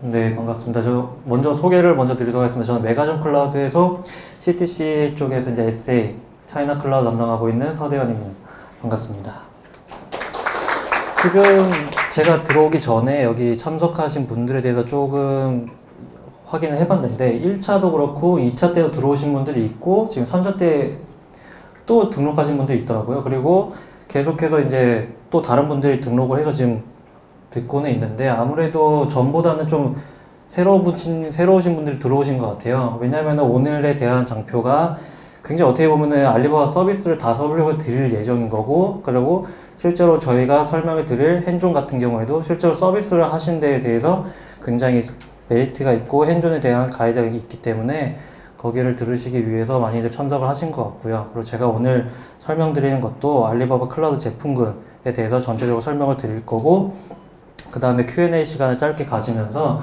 네, 반갑습니다. 저 먼저 소개를 먼저 드리도록 하겠습니다. 저는 메가전 클라우드에서 CTC 쪽에서 이제 SA, 차이나 클라우드 담당하고 있는 서대현입니다. 반갑습니다. 지금 제가 들어오기 전에 여기 참석하신 분들에 대해서 조금 확인을 해봤는데 1차도 그렇고 2차 때도 들어오신 분들이 있고 지금 3차 때 또 등록하신 분들이 있더라고요. 그리고 계속해서 이제 또 다른 분들이 등록을 해서 지금 듣고는 있는데 아무래도 전보다는 좀 새로우신 분들이 들어오신 것 같아요. 왜냐하면 오늘에 대한 장표가 굉장히 어떻게 보면은 알리바바 서비스를 다 설명을 드릴 예정인 거고, 그리고 실제로 저희가 설명을 드릴 핸존 같은 경우에도 실제로 서비스를 하신 데에 대해서 굉장히 메리트가 있고 핸존에 대한 가이드가 있기 때문에 거기를 들으시기 위해서 많이들 참석을 하신 것 같고요. 그리고 제가 오늘 설명드리는 것도 알리바바 클라우드 제품군에 대해서 전체적으로 설명을 드릴 거고, 그 다음에 Q&A 시간을 짧게 가지면서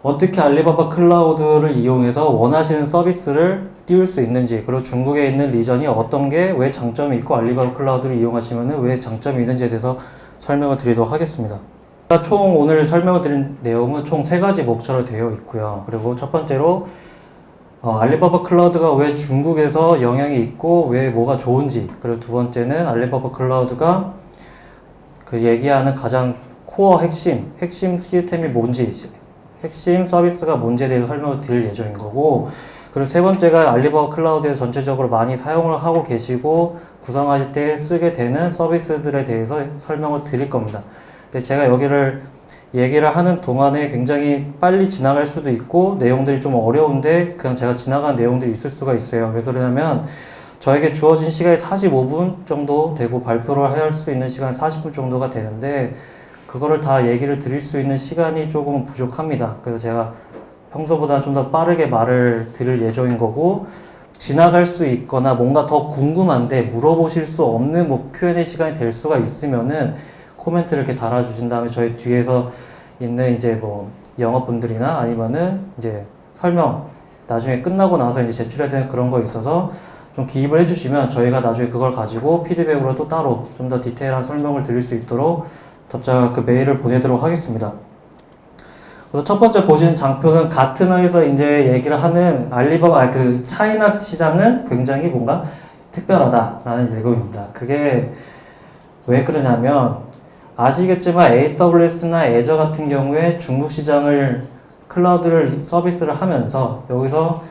어떻게 알리바바 클라우드를 이용해서 원하시는 서비스를 띄울 수 있는지, 그리고 중국에 있는 리전이 어떤 게 왜 장점이 있고 알리바바 클라우드를 이용하시면 왜 장점이 있는지에 대해서 설명을 드리도록 하겠습니다. 총 오늘 설명을 드린 내용은 총 3가지 목차로 되어 있고요. 그리고 첫 번째로 알리바바 클라우드가 왜 중국에서 영향이 있고 왜 뭐가 좋은지, 그리고 두 번째는 알리바바 클라우드가 그 얘기하는 가장 코어 핵심 시스템이 뭔지, 핵심 서비스가 뭔지에 대해서 설명을 드릴 예정인 거고, 그리고 세 번째가 알리바바 클라우드에 전체적으로 많이 사용을 하고 계시고 구성하실 때 쓰게 되는 서비스들에 대해서 설명을 드릴 겁니다. 근데 제가 여기를 얘기를 하는 동안에 굉장히 빨리 지나갈 수도 있고 내용들이 좀 어려운데 그냥 제가 지나간 내용들이 있을 수가 있어요. 왜 그러냐면 저에게 주어진 시간이 45분 정도 되고 발표를 할 수 있는 시간 40분 정도가 되는데 그거를 다 얘기를 드릴 수 있는 시간이 조금 부족합니다. 그래서 제가 평소보다 좀 더 빠르게 말을 드릴 예정인 거고, 지나갈 수 있거나 뭔가 더 궁금한데 물어보실 수 없는 뭐 Q&A 시간이 될 수가 있으면은 코멘트를 이렇게 달아주신 다음에 저희 뒤에서 있는 이제 뭐 영업분들이나 아니면은 이제 설명 나중에 끝나고 나서 이제 제출해야 되는 그런 거 있어서 좀 기입을 해주시면 저희가 나중에 그걸 가지고 피드백으로 또 따로 좀 더 디테일한 설명을 드릴 수 있도록 답장 그 메일을 보내도록 하겠습니다. 그래서 첫 번째 보시는 장표는 가트너에서 이제 얘기를 하는 알리바바, 그 차이나 시장은 굉장히 뭔가 특별하다라는 내용입니다. 그게 왜 그러냐면 아시겠지만 AWS나 애저 같은 경우에 중국 시장을 클라우드를 서비스를 하면서 여기서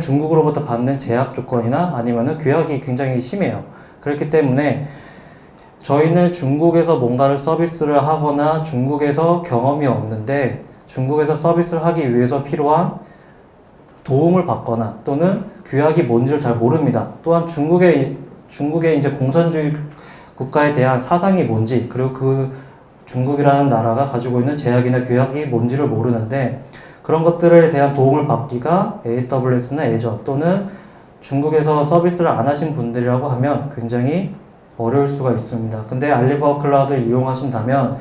중국으로부터 받는 제약 조건이나 아니면은 규약이 굉장히 심해요. 그렇기 때문에 저희는 중국에서 뭔가를 서비스를 하거나 중국에서 경험이 없는데 중국에서 서비스를 하기 위해서 필요한 도움을 받거나 또는 규약이 뭔지를 잘 모릅니다. 또한 중국의 이제 공산주의 국가에 대한 사상이 뭔지, 그리고 그 중국이라는 나라가 가지고 있는 제약이나 규약이 뭔지를 모르는데 그런 것들에 대한 도움을 받기가 AWS나 애저 또는 중국에서 서비스를 안 하신 분들이라고 하면 굉장히 어려울 수가 있습니다. 근데 알리바바 클라우드를 이용하신다면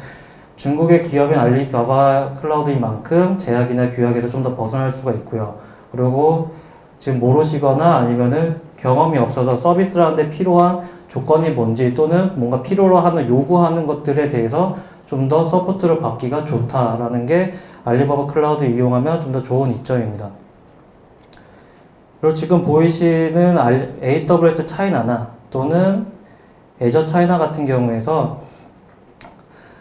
중국의 기업인 알리바바 클라우드인 만큼 제약이나 규약에서 좀 더 벗어날 수가 있고요. 그리고 지금 모르시거나 아니면은 경험이 없어서 서비스를 하는데 필요한 조건이 뭔지 또는 뭔가 필요로 하는 요구하는 것들에 대해서 좀 더 서포트를 받기가 좋다라는 게 알리바바 클라우드 이용하면 좀 더 좋은 이점입니다. 그리고 지금 보이시는 AWS 차이나나 또는 애저 차이나 같은 경우에서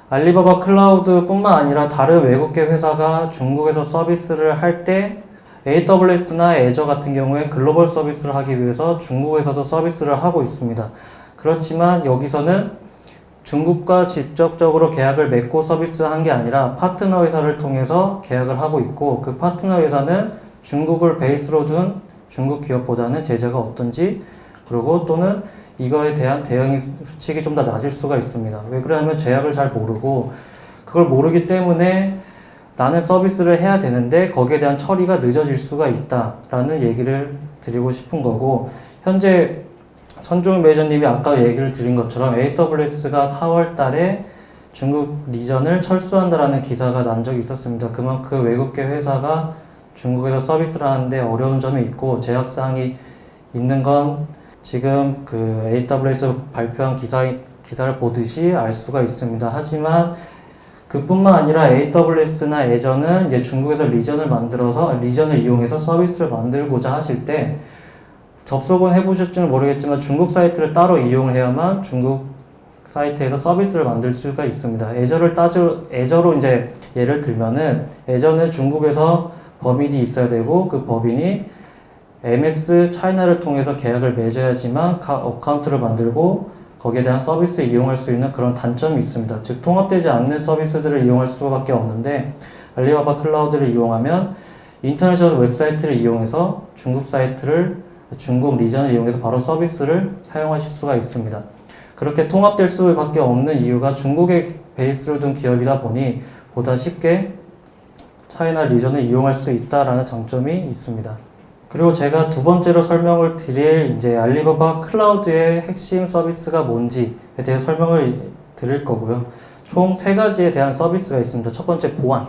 알리바바 클라우드 뿐만 아니라 다른 외국계 회사가 중국에서 서비스를 할 때 AWS나 애저 같은 경우에 글로벌 서비스를 하기 위해서 중국에서도 서비스를 하고 있습니다. 그렇지만 여기서는 중국과 직접적으로 계약을 맺고 서비스한 게 아니라 파트너 회사를 통해서 계약을 하고 있고 그 파트너 회사는 중국을 베이스로 둔 중국 기업보다는 제재가 어떤지, 그리고 또는 이거에 대한 대응 수칙이 좀 더 낮을 수가 있습니다. 왜 그러냐면 제약을 잘 모르고 그걸 모르기 때문에 나는 서비스를 해야 되는데 거기에 대한 처리가 늦어질 수가 있다라는 얘기를 드리고 싶은 거고, 현재 선종 매니저님이 아까 얘기를 드린 것처럼 AWS가 4월 달에 중국 리전을 철수한다라는 기사가 난 적이 있었습니다. 그만큼 외국계 회사가 중국에서 서비스를 하는데 어려운 점이 있고 제약사항이 있는 건 지금 그 AWS 발표한 기사를 보듯이 알 수가 있습니다. 하지만 그뿐만 아니라 AWS나 애저는 이제 중국에서 리전을 이용해서 서비스를 만들고자 하실 때 접속은 해보셨지는 모르겠지만 중국 사이트를 따로 이용을 해야만 중국 사이트에서 서비스를 만들 수가 있습니다. 애저로 이제 예를 들면은 애저는 중국에서 법인이 있어야 되고 그 법인이 MS 차이나를 통해서 계약을 맺어야지만 어카운트를 만들고 거기에 대한 서비스를 이용할 수 있는 그런 단점이 있습니다. 즉 통합되지 않는 서비스들을 이용할 수밖에 없는데 알리바바 클라우드를 이용하면 인터내셔널 웹사이트를 이용해서 중국 리전을 이용해서 바로 서비스를 사용하실 수가 있습니다. 그렇게 통합될 수밖에 없는 이유가 중국에 베이스를 둔 기업이다 보니 보다 쉽게 차이나 리전을 이용할 수 있다라는 장점이 있습니다. 그리고 제가 두 번째로 설명을 드릴 이제 알리바바 클라우드의 핵심 서비스가 뭔지에 대해 설명을 드릴 거고요. 총 세 가지에 대한 서비스가 있습니다. 첫 번째 보안,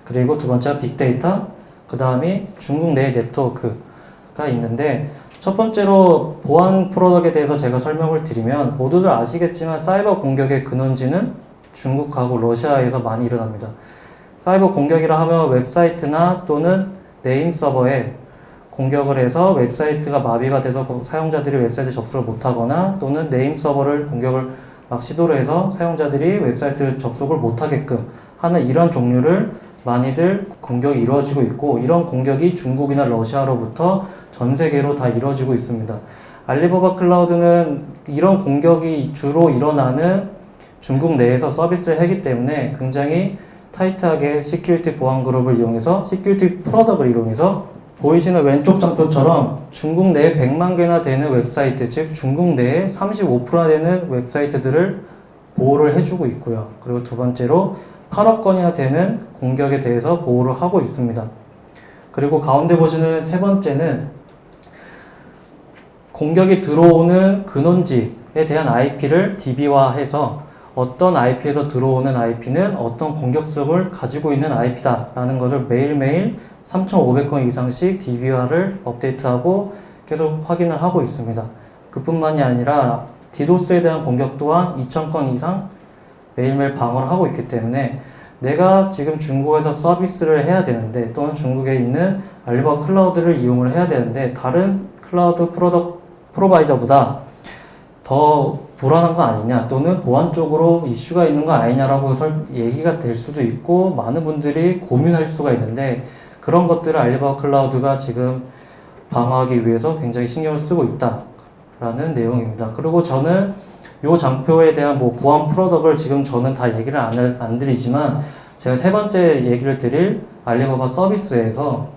그리고 두 번째가 빅데이터, 그 다음이 중국 내 네트워크가 있는데 첫 번째로 보안 프로덕트에 대해서 제가 설명을 드리면 모두들 아시겠지만 사이버 공격의 근원지는 중국하고 러시아에서 많이 일어납니다. 사이버 공격이라 하면 웹사이트나 또는 네임 서버에 공격을 해서 웹사이트가 마비가 돼서 사용자들이 웹사이트 접속을 못하거나 또는 네임 서버를 공격을 막 시도를 해서 사용자들이 웹사이트 접속을 못하게끔 하는 이런 종류를 많이들 공격이 이루어지고 있고 이런 공격이 중국이나 러시아로부터 전 세계로 다 이루어지고 있습니다. 알리바바 클라우드는 이런 공격이 주로 일어나는 중국 내에서 서비스를 하기 때문에 굉장히 타이트하게 시큐리티 보안 그룹을 이용해서 시큐리티 프로덕트를 이용해서 보이시는 왼쪽 장표처럼 중국 내에 100만 개나 되는 웹사이트, 즉 중국 내에 35%나 되는 웹사이트들을 보호를 해주고 있고요. 그리고 두 번째로 8억 건이나 되는 공격에 대해서 보호를 하고 있습니다. 그리고 가운데 보시는 세 번째는 공격이 들어오는 근원지에 대한 IP를 DB화해서 어떤 IP에서 들어오는 IP는 어떤 공격성을 가지고 있는 IP다라는 것을 매일매일 3,500건 이상씩 DB화를 업데이트하고 계속 확인을 하고 있습니다. 그뿐만이 아니라 디도스에 대한 공격 또한 2,000건 이상 매일매일 방어를 하고 있기 때문에 내가 지금 중국에서 서비스를 해야 되는데 또는 중국에 있는 알리바바 클라우드를 이용을 해야 되는데 다른 클라우드 프로바이저보다 더 불안한 거 아니냐 또는 보안적으로 이슈가 있는 거 아니냐라고 얘기가 될 수도 있고 많은 분들이 고민할 수가 있는데 그런 것들을 알리바바 클라우드가 지금 방어하기 위해서 굉장히 신경을 쓰고 있다라는 내용입니다. 그리고 저는 이 장표에 대한 보안 프로덕트를 지금 저는 다 얘기를 안 드리지만 제가 세 번째 얘기를 드릴 알리바바 서비스에서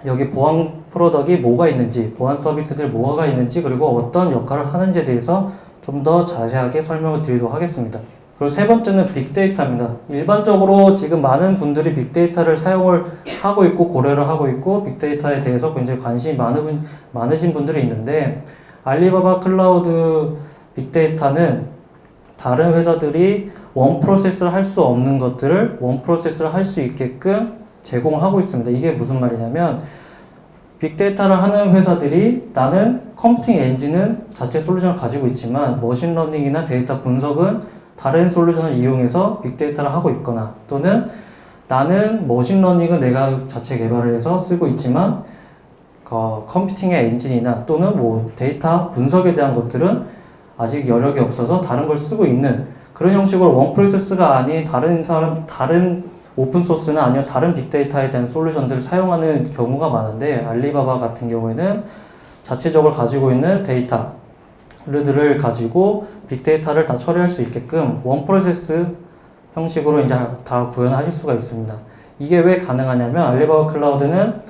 여기 보안 프로덕트가 뭐가 있는지, 보안 서비스들 뭐가 있는지, 그리고 어떤 역할을 하는지에 대해서 좀 더 자세하게 설명을 드리도록 하겠습니다. 그리고 세 번째는 빅데이터입니다. 일반적으로 지금 많은 분들이 빅데이터를 사용을 하고 있고 고려를 하고 있고 빅데이터에 대해서 굉장히 관심이 많으신 분들이 있는데 알리바바 클라우드 빅데이터는 다른 회사들이 원 프로세스를 할 수 없는 것들을 원 프로세스를 할 수 있게끔 제공하고 있습니다. 이게 무슨 말이냐면 빅데이터를 하는 회사들이 나는 컴퓨팅 엔진은 자체 솔루션을 가지고 있지만 머신러닝이나 데이터 분석은 다른 솔루션을 이용해서 빅데이터를 하고 있거나 또는 나는 머신러닝은 내가 자체 개발을 해서 쓰고 있지만 컴퓨팅의 엔진이나 또는 데이터 분석에 대한 것들은 아직 여력이 없어서 다른 걸 쓰고 있는 그런 형식으로 원 프로세스가 아닌 다른 오픈소스나 아니면 다른 빅데이터에 대한 솔루션들을 사용하는 경우가 많은데 알리바바 같은 경우에는 자체적으로 가지고 있는 데이터들을 가지고 빅데이터를 다 처리할 수 있게끔 원 프로세스 형식으로 이제 다 구현하실 수가 있습니다. 이게 왜 가능하냐면 알리바바 클라우드는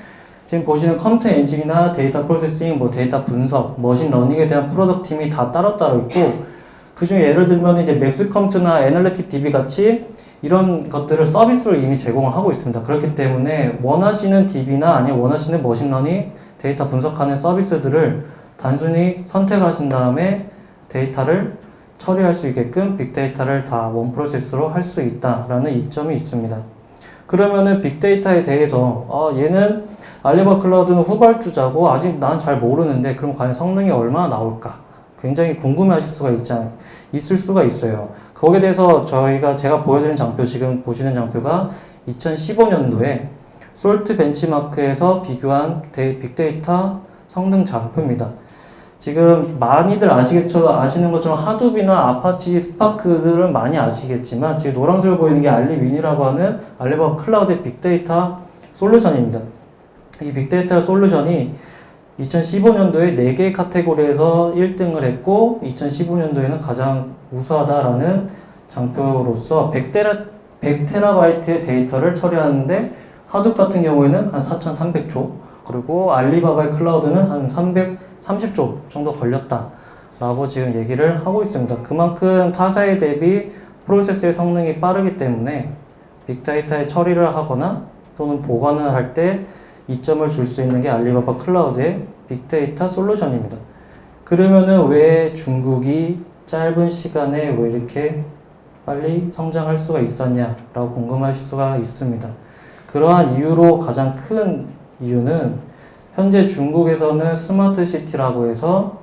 지금 보시는 컴퓨터 엔진이나 데이터 프로세싱, 데이터 분석, 머신러닝에 대한 프로덕트 팀이 다 따로따로 있고 그 중에 예를 들면 이제 맥스컴퓨터나 애널리틱 DB 같이 이런 것들을 서비스로 이미 제공을 하고 있습니다. 그렇기 때문에 원하시는 DB나 아니면 원하시는 머신러닝, 데이터 분석하는 서비스들을 단순히 선택하신 다음에 데이터를 처리할 수 있게끔 빅데이터를 다 원 프로세스로 할 수 있다라는 이점이 있습니다. 그러면은 빅데이터에 대해서 얘는 알리바바 클라우드는 후발주자고 아직 난 잘 모르는데 그럼 과연 성능이 얼마나 나올까? 굉장히 궁금해하실 수가 있을 수가 있어요. 거기에 대해서 제가 보여드린 장표, 지금 보시는 장표가 2015년도에 솔트 벤치마크에서 비교한 빅데이터 성능 장표입니다. 지금 많이들 아시는 것처럼 하둡이나 아파치 스파크들은 많이 아시겠지만 지금 노란색으로 보이는 게 알리윈이라고 하는 알리바바 클라우드의 빅데이터 솔루션입니다. 이 빅데이터 솔루션이 2015년도에 4개의 카테고리에서 1등을 했고 2015년도에는 가장 우수하다라는 장표로서 100테라바이트의 데이터를 처리하는데 하둡 같은 경우에는 한 4,300초, 그리고 알리바바의 클라우드는 한 330초 정도 걸렸다라고 지금 얘기를 하고 있습니다. 그만큼 타사에 대비 프로세스의 성능이 빠르기 때문에 빅데이터의 처리를 하거나 또는 보관을 할 때 이점을 줄 수 있는 게 알리바바 클라우드의 빅데이터 솔루션입니다. 그러면은 왜 중국이 짧은 시간에 왜 이렇게 빨리 성장할 수가 있었냐라고 궁금하실 수가 있습니다. 그러한 이유로 가장 큰 이유는 현재 중국에서는 스마트 시티라고 해서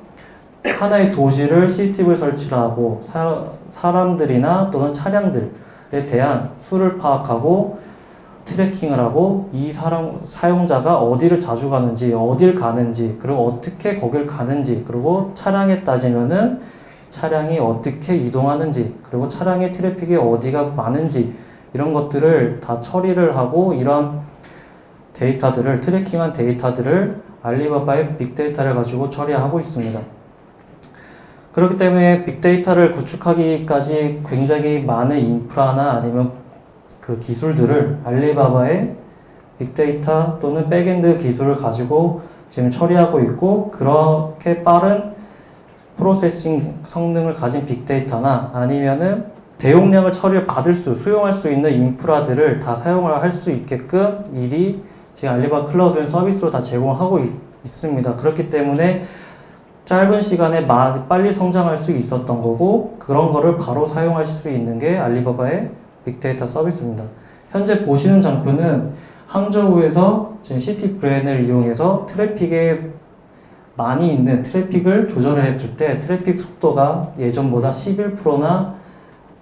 하나의 도시를 CCTV를 설치를 하고 사람들이나 또는 차량들에 대한 수를 파악하고 트래킹을 하고 이 사용자가 어디를 자주 가는지, 어딜 가는지, 그리고 어떻게 거길 가는지, 그리고 차량에 따지면은 차량이 어떻게 이동하는지, 그리고 차량의 트래픽이 어디가 많은지, 이런 것들을 다 처리를 하고 이러한 데이터들을, 트래킹한 데이터들을 알리바바의 빅데이터를 가지고 처리하고 있습니다. 그렇기 때문에 빅데이터를 구축하기까지 굉장히 많은 인프라나 아니면 그 기술들을 알리바바의 빅데이터 또는 백엔드 기술을 가지고 지금 처리하고 있고, 그렇게 빠른 프로세싱 성능을 가진 빅데이터나 아니면은 대용량을 수용할 수 있는 인프라들을 다 사용을 할 수 있게끔 미리 지금 알리바바 클라우드는 서비스로 다 제공하고 있습니다. 그렇기 때문에 짧은 시간에 빨리 성장할 수 있었던 거고, 그런 거를 바로 사용할 수 있는 게 알리바바의 빅데이터 서비스입니다. 현재 보시는 장표는 항저우에서 지금 시티 브레인을 이용해서 트래픽에 많이 있는 트래픽을 조절을 했을 때 트래픽 속도가 예전보다 11%나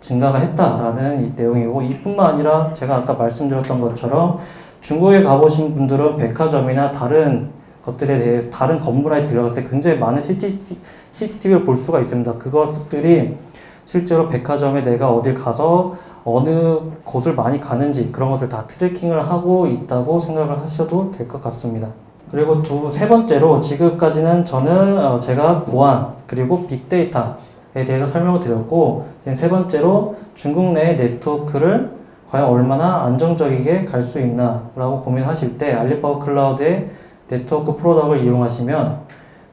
증가가 했다라는 내용이고, 이뿐만 아니라 제가 아까 말씀드렸던 것처럼 중국에 가보신 분들은 백화점이나 다른 것들에 대해 다른 건물 안에 들어갔을 때 굉장히 많은 CCTV를 볼 수가 있습니다. 그것들이 실제로 백화점에 내가 어딜 가서 어느 곳을 많이 가는지 그런 것들 다 트래킹을 하고 있다고 생각을 하셔도 될 것 같습니다. 그리고 세 번째로 지금까지는 제가 보안 그리고 빅데이터에 대해서 설명을 드렸고, 세 번째로 중국 내 네트워크를 과연 얼마나 안정적이게 갈 수 있나 라고 고민하실 때 알리바바 클라우드의 네트워크 프로덕트를 이용하시면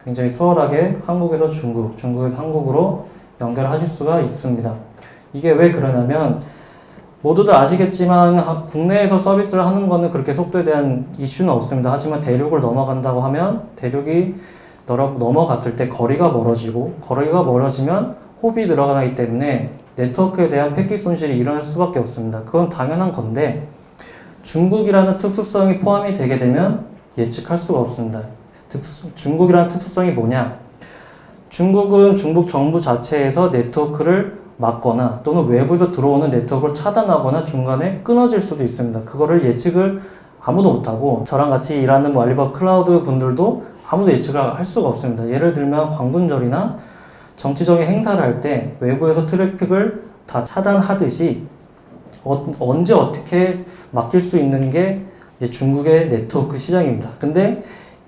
굉장히 수월하게 한국에서 중국, 중국에서 한국으로 연결하실 수가 있습니다. 이게 왜 그러냐면 모두들 아시겠지만 국내에서 서비스를 하는 거는 그렇게 속도에 대한 이슈는 없습니다. 하지만 대륙을 넘어간다고 하면 대륙이 넘어갔을 때 거리가 멀어지면 호흡이 들어가기 때문에 네트워크에 대한 패킷 손실이 일어날 수밖에 없습니다. 그건 당연한 건데 중국이라는 특수성이 포함이 되게 되면 예측할 수가 없습니다. 중국이라는 특수성이 뭐냐? 중국은 중국 정부 자체에서 네트워크를 막거나 또는 외부에서 들어오는 네트워크를 차단하거나 중간에 끊어질 수도 있습니다. 그거를 예측을 아무도 못하고, 저랑 같이 일하는 알리바바 클라우드 분들도 아무도 예측을 할 수가 없습니다. 예를 들면 광분절이나 정치적인 행사를 할 때 외부에서 트래픽을 다 차단하듯이 언제 어떻게 맡길 수 있는 게 이제 중국의 네트워크 시장입니다. 근데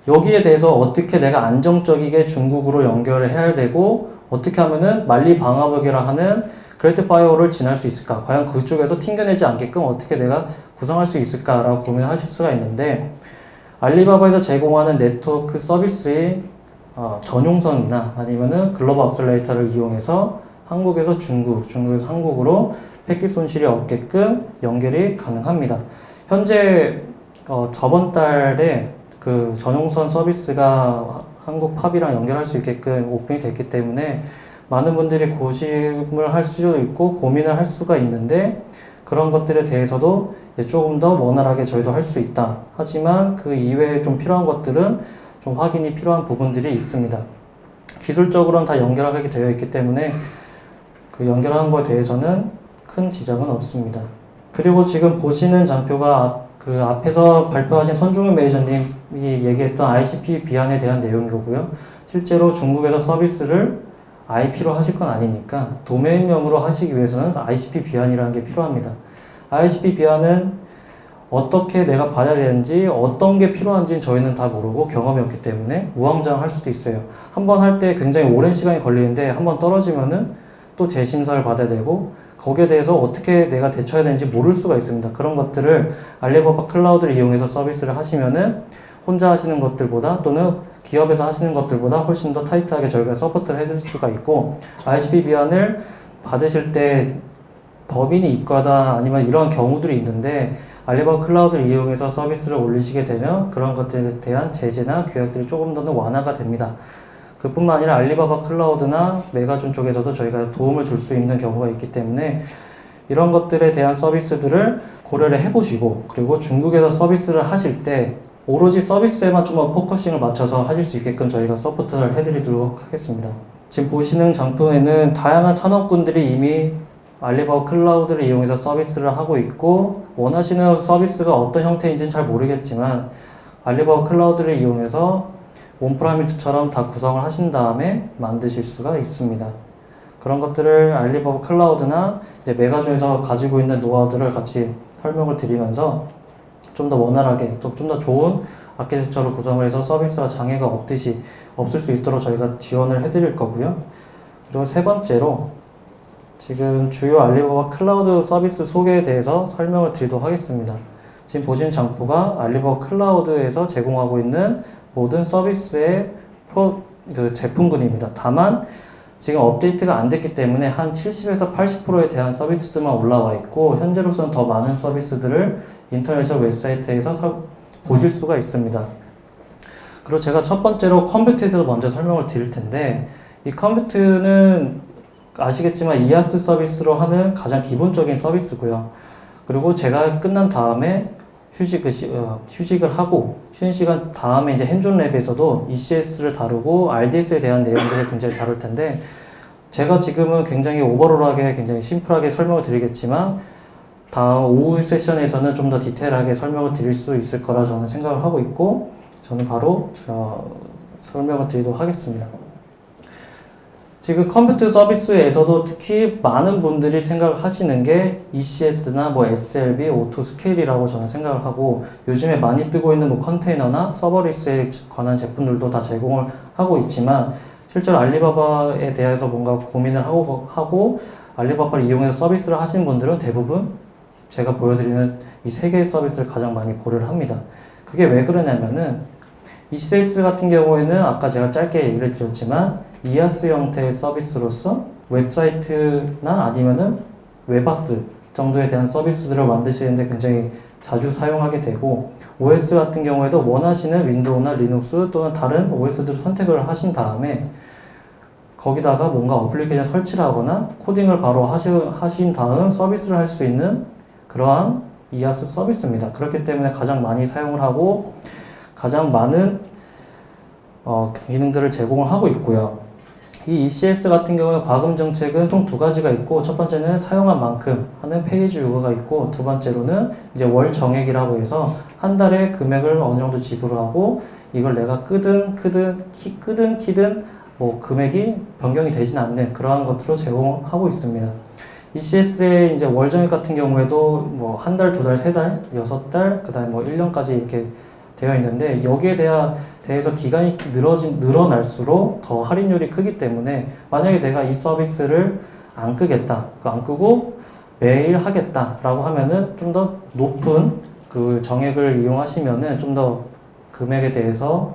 여기에 대해서 어떻게 내가 안정적이게 중국으로 연결을 해야 되고, 어떻게 하면은 만리 방화벽이라 하는 그레이트 파이어를 지날 수 있을까? 과연 그쪽에서 튕겨내지 않게끔 어떻게 내가 구성할 수 있을까라고 고민을 하실 수가 있는데, 알리바바에서 제공하는 네트워크 서비스의 전용선이나 아니면은 글로벌 악셀레이터를 이용해서 한국에서 중국에서 한국으로 패킷 손실이 없게끔 연결이 가능합니다. 현재 저번 달에 그 전용선 서비스가 한국 팝이랑 연결할 수 있게끔 오픈이 됐기 때문에 많은 분들이 고심을 할 수도 있고 고민을 할 수가 있는데, 그런 것들에 대해서도 조금 더 원활하게 저희도 할 수 있다. 하지만 그 이외에 좀 필요한 것들은 좀 확인이 필요한 부분들이 있습니다. 기술적으로는 다 연결하게 되어 있기 때문에 그 연결하는 거에 대해서는 큰 지장은 없습니다. 그리고 지금 보시는 장표가 그 앞에서 발표하신 선종현 매니저님이 얘기했던 ICP 비안에 대한 내용이고요. 실제로 중국에서 서비스를 IP로 하실 건 아니니까 도메인명으로 하시기 위해서는 ICP 비안이라는 게 필요합니다. ICP 비안은 어떻게 내가 받아야 되는지 어떤 게 필요한지는 저희는 다 모르고 경험이 없기 때문에 우왕좌왕할 수도 있어요. 한 번 할 때 굉장히 오랜 시간이 걸리는데 한 번 떨어지면은 또 재심사를 받아야 되고 거기에 대해서 어떻게 내가 대처해야 되는지 모를 수가 있습니다. 그런 것들을 알리바바 클라우드를 이용해서 서비스를 하시면은 혼자 하시는 것들보다 또는 기업에서 하시는 것들보다 훨씬 더 타이트하게 저희가 서포트를 해줄 수가 있고 ICP 비안을 받으실 때 법인이 있거나 아니면 이런 경우들이 있는데 알리바바 클라우드를 이용해서 서비스를 올리시게 되면 그런 것들에 대한 제재나 규약들이 조금 더 완화가 됩니다. 그뿐만 아니라 알리바바 클라우드나 메가존 쪽에서도 저희가 도움을 줄 수 있는 경우가 있기 때문에 이런 것들에 대한 서비스들을 고려를 해보시고 그리고 중국에서 서비스를 하실 때 오로지 서비스에만 좀 더 포커싱을 맞춰서 하실 수 있게끔 저희가 서포트를 해드리도록 하겠습니다. 지금 보시는 장표에는 다양한 산업군들이 이미 알리바바 클라우드를 이용해서 서비스를 하고 있고 원하시는 서비스가 어떤 형태인지는 잘 모르겠지만 알리바바 클라우드를 이용해서 온프라미스처럼 다 구성을 하신 다음에 만드실 수가 있습니다. 그런 것들을 알리바바 클라우드나 이제 메가존에서 가지고 있는 노하우들을 같이 설명을 드리면서 좀 더 원활하게 또 좀 더 좋은 아키텍처를 구성을 해서 서비스가 장애가 없을 수 있도록 저희가 지원을 해드릴 거고요. 그리고 세 번째로 지금 주요 알리바바 클라우드 서비스 소개에 대해서 설명을 드리도록 하겠습니다. 지금 보신 장표가 알리바바 클라우드에서 제공하고 있는 모든 서비스의 그 제품군입니다. 다만 지금 업데이트가 안 됐기 때문에 한 70에서 80%에 대한 서비스들만 올라와 있고 현재로서는 더 많은 서비스들을 인터내셔널 웹사이트에서 보실 수가 있습니다. 그리고 제가 첫 번째로 컴퓨트에 대해서 먼저 설명을 드릴 텐데 이 컴퓨트는 아시겠지만 이아스 서비스로 하는 가장 기본적인 서비스고요. 그리고 제가 끝난 다음에 휴식을 하고 쉬는 시간 다음에 이제 핸존 랩에서도 ECS를 다루고 RDS에 대한 내용들을 굉장히 다룰 텐데 제가 지금은 굉장히 오버롤하게 굉장히 심플하게 설명을 드리겠지만 다음 오후 세션에서는 좀 더 디테일하게 설명을 드릴 수 있을 거라 저는 생각을 하고 있고 저는 바로 설명을 드리도록 하겠습니다. 지금 컴퓨터 서비스에서도 특히 많은 분들이 생각을 하시는 게 ECS나 뭐 SLB, 오토 스케일이라고 저는 생각을 하고 요즘에 많이 뜨고 있는 뭐 컨테이너나 서버리스에 관한 제품들도 다 제공을 하고 있지만 실제로 알리바바에 대해서 뭔가 고민을 하고 알리바바를 이용해서 서비스를 하시는 분들은 대부분 제가 보여드리는 이 세 개의 서비스를 가장 많이 고려를 합니다. 그게 왜 그러냐면은 ECS 같은 경우에는 아까 제가 짧게 얘기를 드렸지만 이아스 형태의 서비스로서 웹사이트나 아니면은 웹아스 정도에 대한 서비스들을 만드시는데 굉장히 자주 사용하게 되고 OS 같은 경우에도 원하시는 윈도우나 리눅스 또는 다른 OS들을 선택을 하신 다음에 거기다가 뭔가 어플리케이션 설치를 하거나 코딩을 바로 하신 다음 서비스를 할 수 있는 그러한 이아스 서비스입니다. 그렇기 때문에 가장 많이 사용을 하고 가장 많은 기능들을 제공을 하고 있고요. 이 ECS 같은 경우는 과금 정책은 총 두 가지가 있고 첫 번째는 사용한 만큼 하는 페이지 요구가 있고 두 번째로는 이제 월 정액이라고 해서 한 달에 금액을 어느 정도 지불을 하고 이걸 내가 끄든 키든 뭐 금액이 변경이 되진 않는 그러한 것으로 제공하고 있습니다. ECS의 이제 월 정액 같은 경우에도 뭐 한 달, 두 달, 세 달, 6달, 그 다음에 뭐 1년까지 이렇게 되어 있는데 여기에 대해서 기간이 늘어날수록 더 할인율이 크기 때문에 만약에 내가 이 서비스를 안 끄고 매일 하겠다라고 하면은 좀 더 높은 그 정액을 이용하시면은 좀 더 금액에 대해서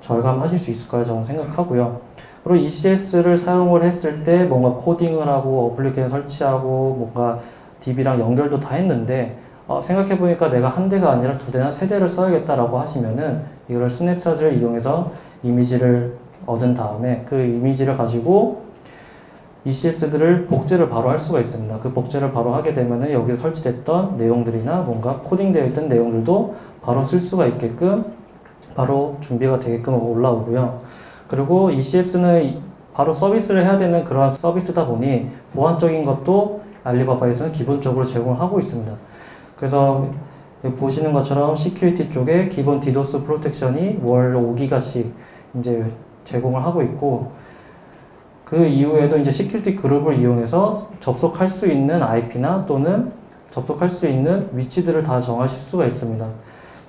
절감하실 수 있을 거라 저는 생각하고요. 그리고 ECS를 사용을 했을 때 뭔가 코딩을 하고 어플리케이션 설치하고 뭔가 DB랑 연결도 다 했는데 생각해보니까 내가 한 대가 아니라 두 대나 세 대를 써야겠다라고 하시면은 이거를 스냅샷을 이용해서 이미지를 얻은 다음에 그 이미지를 가지고 ECS들을 복제를 바로 할 수가 있습니다. 그 복제를 바로 하게 되면은 여기에 설치됐던 내용들이나 뭔가 코딩되어 있던 내용들도 바로 쓸 수가 있게끔 바로 준비가 되게끔 올라오고요. 그리고 ECS는 바로 서비스를 해야 되는 그러한 서비스다 보니 보안적인 것도 알리바바에서는 기본적으로 제공하고 있습니다. 그래서 여기 보시는 것처럼 시큐리티 쪽에 기본 디도스 프로텍션이 월 5기가씩 이제 제공을 하고 있고, 그 이후에도 이제 시큐리티 그룹을 이용해서 접속할 수 있는 IP나 또는 접속할 수 있는 위치들을 다 정하실 수가 있습니다.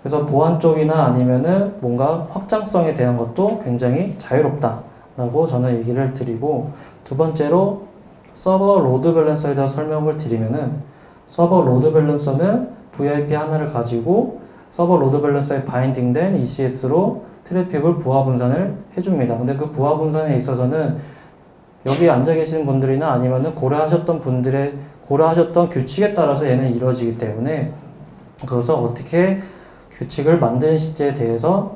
그래서 보안 쪽이나 아니면은 뭔가 확장성에 대한 것도 굉장히 자유롭다라고 저는 얘기를 드리고, 두 번째로 서버 로드 밸런서에 대해서 설명을 드리면은, 서버 로드 밸런서는 VIP 하나를 가지고 서버 로드 밸런서에 바인딩된 ECS로 트래픽을 부하 분산을 해줍니다. 근데 그 부하 분산에 있어서는 여기 앉아 계시는 분들이나 아니면은 고려하셨던 규칙에 따라서 얘는 이루어지기 때문에, 그래서 어떻게 규칙을 만드는지에 대해서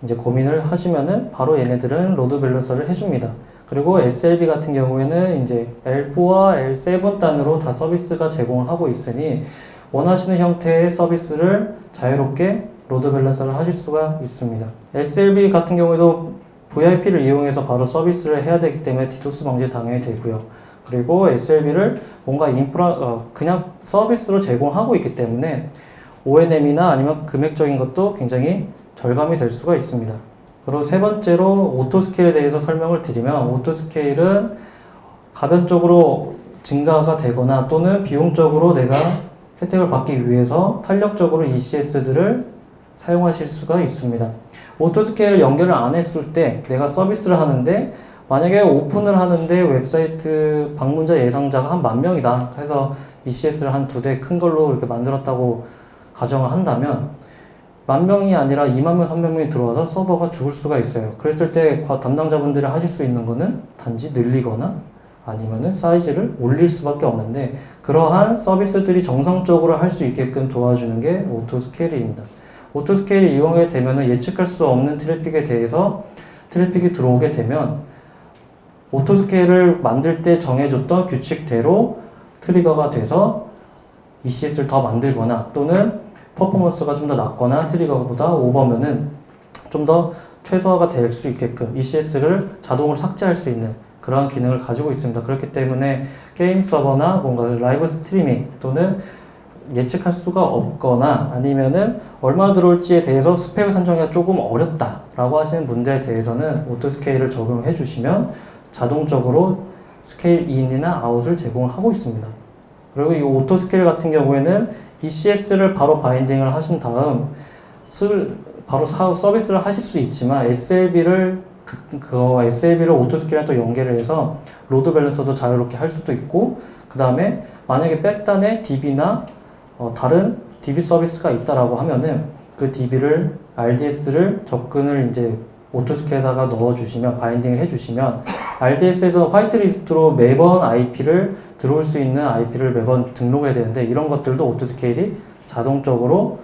이제 고민을 하시면은 바로 얘네들은 로드 밸런서를 해줍니다. 그리고 SLB 같은 경우에는 이제 L4와 L7 단으로 다 서비스가 제공을 하고 있으니 원하시는 형태의 서비스를 자유롭게 로드 밸런서를 하실 수가 있습니다. SLB 같은 경우에도 VIP를 이용해서 바로 서비스를 해야 되기 때문에 디도스 방지 당연히 되고요. 그리고 SLB를 뭔가 그냥 서비스로 제공하고 있기 때문에 O&M이나 아니면 금액적인 것도 굉장히 절감이 될 수가 있습니다. 그리고 세 번째로 오토스케일에 대해서 설명을 드리면, 오토스케일은 가변적으로 증가가 되거나 또는 비용적으로 내가 혜택을 받기 위해서 탄력적으로 ECS들을 사용하실 수가 있습니다. 오토스케일 연결을 안 했을 때 내가 서비스를 하는데, 만약에 오픈을 하는데 웹사이트 방문자 예상자가 한 10,000명이다 해서 ECS를 한 2대 큰 걸로 이렇게 만들었다고 가정을 한다면, 10,000명이 아니라 20,000명, 30,000명이 들어와서 서버가 죽을 수가 있어요. 그랬을 때 담당자분들이 하실 수 있는 거는 단지 늘리거나 아니면은 사이즈를 올릴 수밖에 없는데, 그러한 서비스들이 정상적으로 할 수 있게끔 도와주는 게 오토스케일입니다. 오토스케일을 이용하게 되면 예측할 수 없는 트래픽에 대해서 트래픽이 들어오게 되면 오토스케일을 만들 때 정해줬던 규칙대로 트리거가 돼서 ECS를 더 만들거나 또는 퍼포먼스가 좀 더 낮거나 트리거보다 오버면은 좀 더 최소화가 될 수 있게끔 ECS를 자동으로 삭제할 수 있는 그러한 기능을 가지고 있습니다. 그렇기 때문에 게임 서버나 뭔가 라이브 스트리밍 또는 예측할 수가 없거나 아니면은 얼마 들어올지에 대해서 스펙을 산정하기가 조금 어렵다라고 하시는 분들에 대해서는 오토스케일을 적용해 주시면 자동적으로 스케일 인이나 아웃을 제공하고 있습니다. 그리고 이 오토스케일 같은 경우에는 ECS를 바로 바인딩을 하신 다음 바로 서비스를 하실 수 있지만 SLB를 오토스케일이랑 또 연결을 해서 로드 밸런서도 자유롭게 할 수도 있고, 그 다음에 만약에 백단에 DB나 다른 DB 서비스가 있다라고 하면은 그 DB를 RDS를 접근을 이제 오토스케일에다가 넣어주시면 바인딩을 해주시면 RDS에서 화이트리스트로 매번 IP를 들어올 수 있는 IP를 매번 등록해야 되는데, 이런 것들도 오토스케일이 자동적으로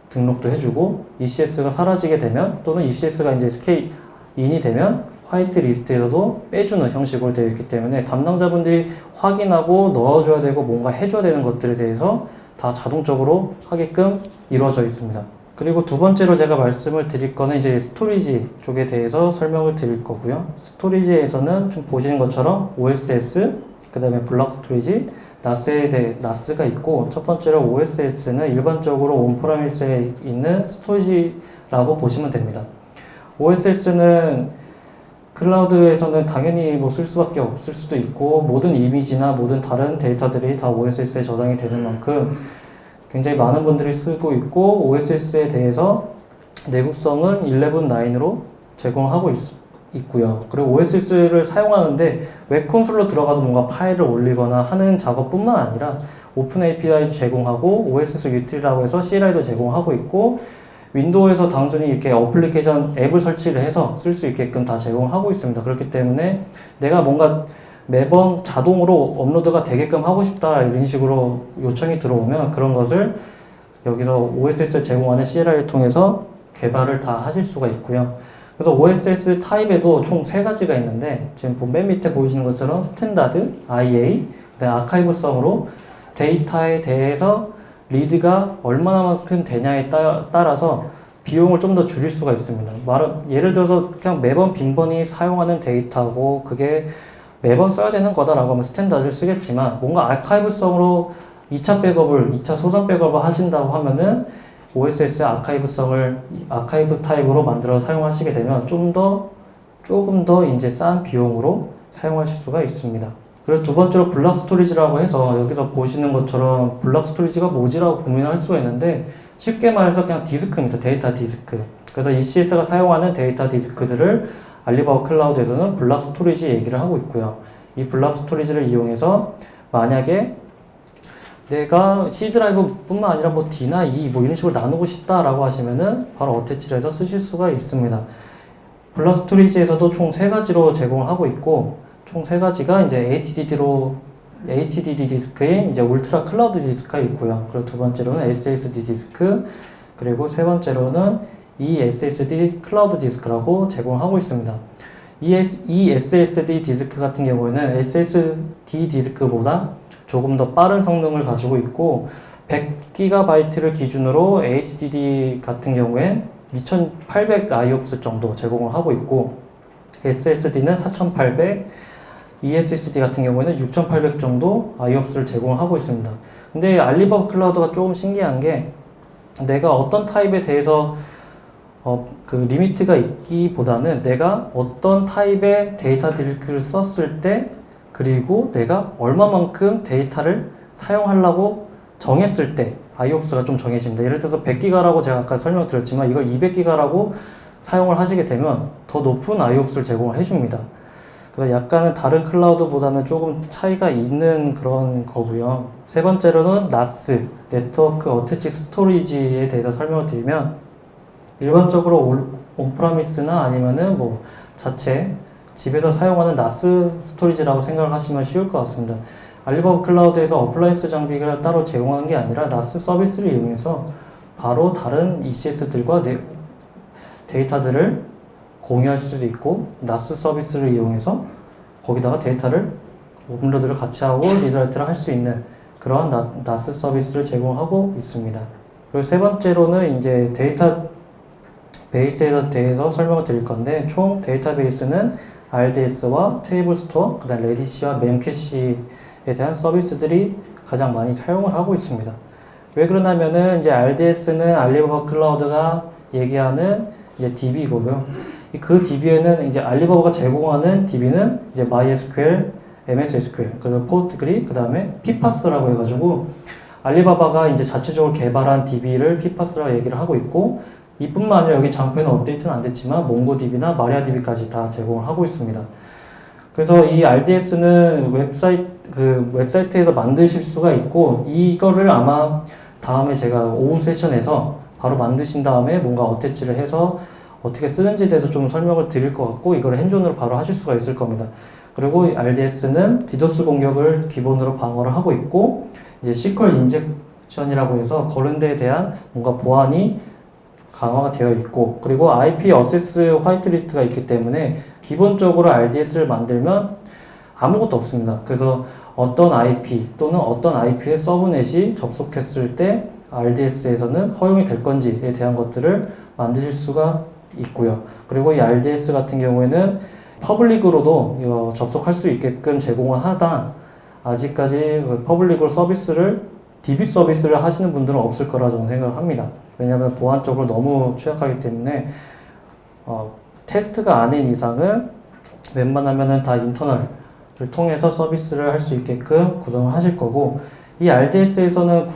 등록도 해주고, ECS가 사라지게 되면 또는 ECS가 이제 스케일 인이 되면 화이트리스트에서도 빼주는 형식으로 되어 있기 때문에 담당자분들이 확인하고 넣어줘야 되고 뭔가 해줘야 되는 것들에 대해서 다 자동적으로 하게끔 이루어져 있습니다. 그리고 두 번째로 제가 말씀을 드릴 거는 이제 스토리지 쪽에 대해서 설명을 드릴 거고요. 스토리지에서는 좀 보시는 것처럼 OSS, 그 다음에 블록 스토리지, NAS가 있고, 첫 번째로 OSS는 일반적으로 온프라미스에 있는 스토리지라고 보시면 됩니다. OSS는 클라우드에서는 당연히 뭐 쓸 수밖에 없을 수도 있고, 모든 이미지나 모든 다른 데이터들이 다 OSS에 저장이 되는 만큼 굉장히 많은 분들이 쓰고 있고, OSS에 대해서 내구성은 11.9으로 제공하고 있고요. 그리고 OSS를 사용하는데 웹 콘솔로 들어가서 뭔가 파일을 올리거나 하는 작업뿐만 아니라 오픈 API도 제공하고 OSS 유틸이라고 해서 CLI도 제공하고 있고, 윈도우에서 단순히 이렇게 어플리케이션 앱을 설치를 해서 쓸 수 있게끔 다 제공하고 있습니다. 그렇기 때문에 내가 뭔가 매번 자동으로 업로드가 되게끔 하고 싶다 이런 식으로 요청이 들어오면 그런 것을 여기서 OSS 제공하는 CLI를 통해서 개발을 다 하실 수가 있고요. 그래서 OSS 타입에도 총 3가지가 있는데, 지금 맨 밑에 보이시는 것처럼 스탠다드, IA, 그다음에 아카이브성으로 데이터에 대해서 리드가 얼마나만큼 되냐에 따라서 비용을 좀 더 줄일 수가 있습니다. 예를 들어서 그냥 매번 빈번히 사용하는 데이터고 그게 매번 써야 되는 거다라고 하면 스탠다드를 쓰겠지만 뭔가 아카이브성으로 2차 백업을, 2차 소선 백업을 하신다고 하면은 OSS의 아카이브 타입으로 만들어 사용하시게 되면 조금 더 이제 싼 비용으로 사용하실 수가 있습니다. 그리고 두 번째로 블락 스토리지라고 해서 여기서 보시는 것처럼 블락 스토리지가 뭐지라고 고민할 수가 있는데 쉽게 말해서 그냥 디스크입니다. 데이터 디스크. 그래서 ECS가 사용하는 데이터 디스크들을 알리바바 클라우드에서는 블락 스토리지 얘기를 하고 있고요. 이 블락 스토리지를 이용해서 만약에 내가 C 드라이브 뿐만 아니라 뭐 D나 E 뭐 이런 식으로 나누고 싶다라고 하시면은 바로 어태치를 해서 쓰실 수가 있습니다. 블락 스토리지에서도 총 3가지로 제공을 하고 있고 총 3가지가 이제 HDD 디스크인 이제 울트라 클라우드 디스크가 있고요. 그리고 두 번째로는 SSD 디스크, 그리고 세 번째로는 eSSD 클라우드 디스크라고 제공하고 있습니다. 이 eSSD 디스크 같은 경우에는 SSD 디스크보다 조금 더 빠른 성능을 가지고 있고 100GB를 기준으로 HDD 같은 경우엔 2800 IOPS 정도 제공을 하고 있고 SSD는 4800, eSSD 같은 경우에는 6800 정도 IOPS를 제공을 하고 있습니다. 근데 알리바바 클라우드가 조금 신기한 게 내가 어떤 타입에 대해서 그 리미트가 있기보다는 내가 어떤 타입의 데이터 디스크를 썼을 때 그리고 내가 얼마만큼 데이터를 사용하려고 정했을 때 IOPS가 좀 정해집니다. 예를 들어서 100기가라고 제가 아까 설명드렸지만 이걸 200기가라고 사용을 하시게 되면 더 높은 IOPS를 제공을 해줍니다. 그래서 약간은 다른 클라우드보다는 조금 차이가 있는 그런 거고요. 세 번째로는 NAS, 네트워크 어태치 스토리지에 대해서 설명을 드리면 일반적으로 온프라미스나 아니면은 뭐 자체 집에서 사용하는 NAS 스토리지라고 생각을 하시면 쉬울 것 같습니다. 알리바바 클라우드에서 어플라이언스 장비를 따로 제공하는 게 아니라 NAS 서비스를 이용해서 바로 다른 ECS들과 데이터들을 공유할 수도 있고 NAS 서비스를 이용해서 거기다가 데이터를 업로드를 같이 하고 리드라이트를 할 수 있는 그러한 NAS 서비스를 제공하고 있습니다. 그리고 세 번째로는 이제 데이터베이스에 대해서 설명을 드릴 건데 총 데이터베이스는 RDS와 테이블 스토어, 그다음 레디시와 멤캐시에 대한 서비스들이 가장 많이 사용을 하고 있습니다. 왜 그러냐면은 이제 RDS는 알리바바 클라우드가 얘기하는 이제 DB고요. 그 DB에는 이제 알리바바가 제공하는 DB는 이제 MySQL, MS SQL, 그리고 포스트그리, 그 다음에 PPAS라고 해가지고 알리바바가 이제 자체적으로 개발한 DB를 PPAS라고 얘기를 하고 있고 이뿐만 아니라 여기 장표에는 업데이트는 안 됐지만 몽고DB나 마리아DB까지 다 제공을 하고 있습니다. 그래서 이 RDS는 웹사이트에서 만드실 수가 있고 이거를 아마 다음에 제가 오후 세션에서 바로 만드신 다음에 뭔가 어태치를 해서 어떻게 쓰는지에 대해서 좀 설명을 드릴 것 같고 이걸 핸즈온으로 바로 하실 수가 있을 겁니다. 그리고 RDS는 디도스 공격을 기본으로 방어를 하고 있고 이제 SQL 인젝션이라고 해서 그런 데에 대한 뭔가 보안이 강화가 되어 있고 그리고 IP 어세스 화이트리스트가 있기 때문에 기본적으로 RDS를 만들면 아무것도 없습니다. 그래서 어떤 IP 또는 어떤 IP의 서브넷이 접속했을 때 RDS에서는 허용이 될 건지에 대한 것들을 만드실 수가 있고요. 그리고 이 RDS 같은 경우에는 퍼블릭으로도 접속할 수 있게끔 제공을 하다 아직까지 퍼블릭으로 DB 서비스를 하시는 분들은 없을 거라 저는 생각을 합니다. 왜냐하면 보안적으로 너무 취약하기 때문에 테스트가 아닌 이상은 웬만하면은 다 인터널을 통해서 서비스를 할 수 있게끔 구성을 하실 거고 이 RDS에서는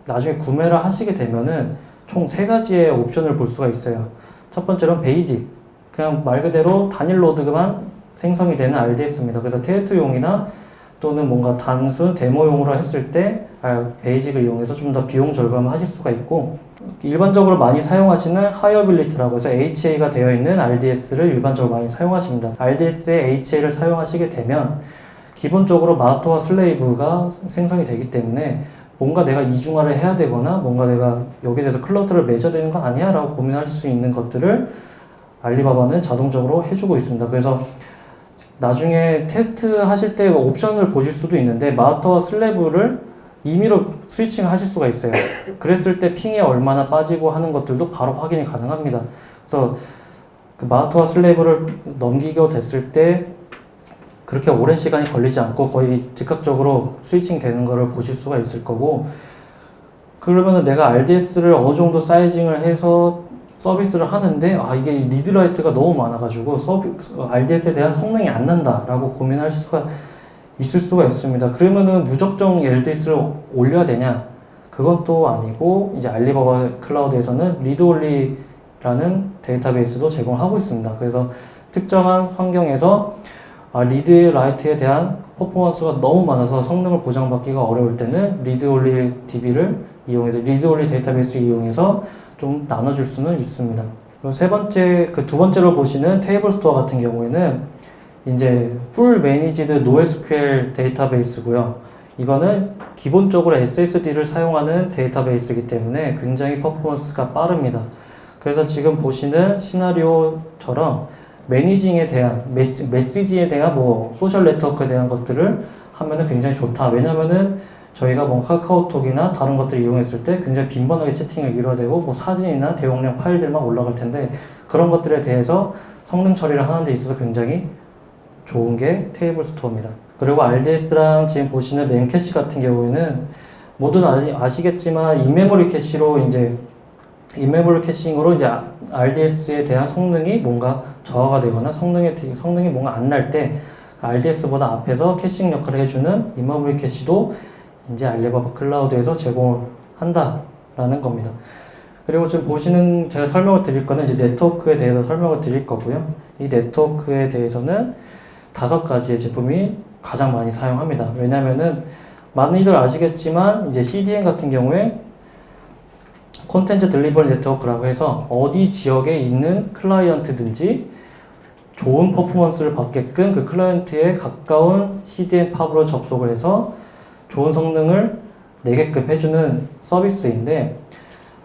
나중에 구매를 하시게 되면은 총 3가지의 옵션을 볼 수가 있어요. 첫 번째로는 베이직, 그냥 말 그대로 단일 로드만 생성이 되는 RDS입니다. 그래서 테스트용이나 또는 뭔가 단순 데모용으로 했을 때 베이직을 이용해서 좀 더 비용 절감을 하실 수가 있고 일반적으로 많이 사용하시는 하이어빌리티라고 해서 HA가 되어 있는 RDS를 일반적으로 많이 사용하십니다. RDS에 HA를 사용하시게 되면 기본적으로 마스터와 슬레이브가 생성이 되기 때문에 뭔가 내가 이중화를 해야 되거나 뭔가 내가 여기에 대해서 클러스터를 맺어야 되는 거 아니야? 라고 고민하실 수 있는 것들을 알리바바는 자동적으로 해주고 있습니다. 그래서 나중에 테스트 하실 때 옵션을 보실 수도 있는데 마스터와 슬래브를 임의로 스위칭을 하실 수가 있어요. 그랬을 때 핑이 얼마나 빠지고 하는 것들도 바로 확인이 가능합니다. 그래서 그 마스터와 슬레이브를 넘기게 됐을 때 그렇게 오랜 시간이 걸리지 않고 거의 즉각적으로 스위칭 되는 거를 보실 수가 있을 거고, 그러면은 내가 RDS를 어느 정도 사이징을 해서 서비스를 하는데 이게 리드라이트가 너무 많아가지고 RDS에 대한 성능이 안 난다라고 고민하실 수가 있을 수가 있습니다. 그러면은 무작정 RDS를 올려야 되냐? 그건 또 아니고, 이제 알리바바 클라우드에서는 리드올리라는 데이터베이스도 제공하고 있습니다. 그래서 특정한 환경에서 리드라이트에 대한 퍼포먼스가 너무 많아서 성능을 보장받기가 어려울 때는 리드올리 DB를 이용해서, 리드올리 데이터베이스를 이용해서 좀 나눠줄 수는 있습니다. 그리고 두 번째로 보시는 테이블 스토어 같은 경우에는 이제 풀 매니지드 NoSQL 데이터베이스고요. 이거는 기본적으로 SSD를 사용하는 데이터베이스이기 때문에 굉장히 퍼포먼스가 빠릅니다. 그래서 지금 보시는 시나리오처럼 매니징에 대한, 메시지에 대한 소셜 네트워크에 대한 것들을 하면은 굉장히 좋다. 왜냐면은 저희가 카카오톡이나 다른 것들을 이용했을 때 굉장히 빈번하게 채팅을 이뤄야 되고, 사진이나 대용량 파일들만 올라갈 텐데, 그런 것들에 대해서 성능 처리를 하는 데 있어서 굉장히 좋은 게 테이블 스토어입니다. 그리고 RDS랑 지금 보시는 memcache 같은 경우에는 모두 아시겠지만 인메모리 캐시로 인메모리 캐싱으로 이제 RDS에 대한 성능이 뭔가 저하가 되거나 성능이 뭔가 안 날 때 RDS보다 앞에서 캐싱 역할을 해주는 인메모리 캐시도 이제 알리바바 클라우드에서 제공을 한다라는 겁니다. 그리고 지금 보시는, 제가 설명을 드릴 거는 이제 네트워크에 대해서 설명을 드릴 거고요. 이 네트워크에 대해서는 5가지의 제품이 가장 많이 사용합니다. 왜냐면은 많이들 아시겠지만 이제 CDN 같은 경우에 콘텐츠 딜리버리 네트워크라고 해서 어디 지역에 있는 클라이언트든지 좋은 퍼포먼스를 받게끔 그 클라이언트에 가까운 CDN 팝으로 접속을 해서 좋은 성능을 내게끔 해주는 서비스인데,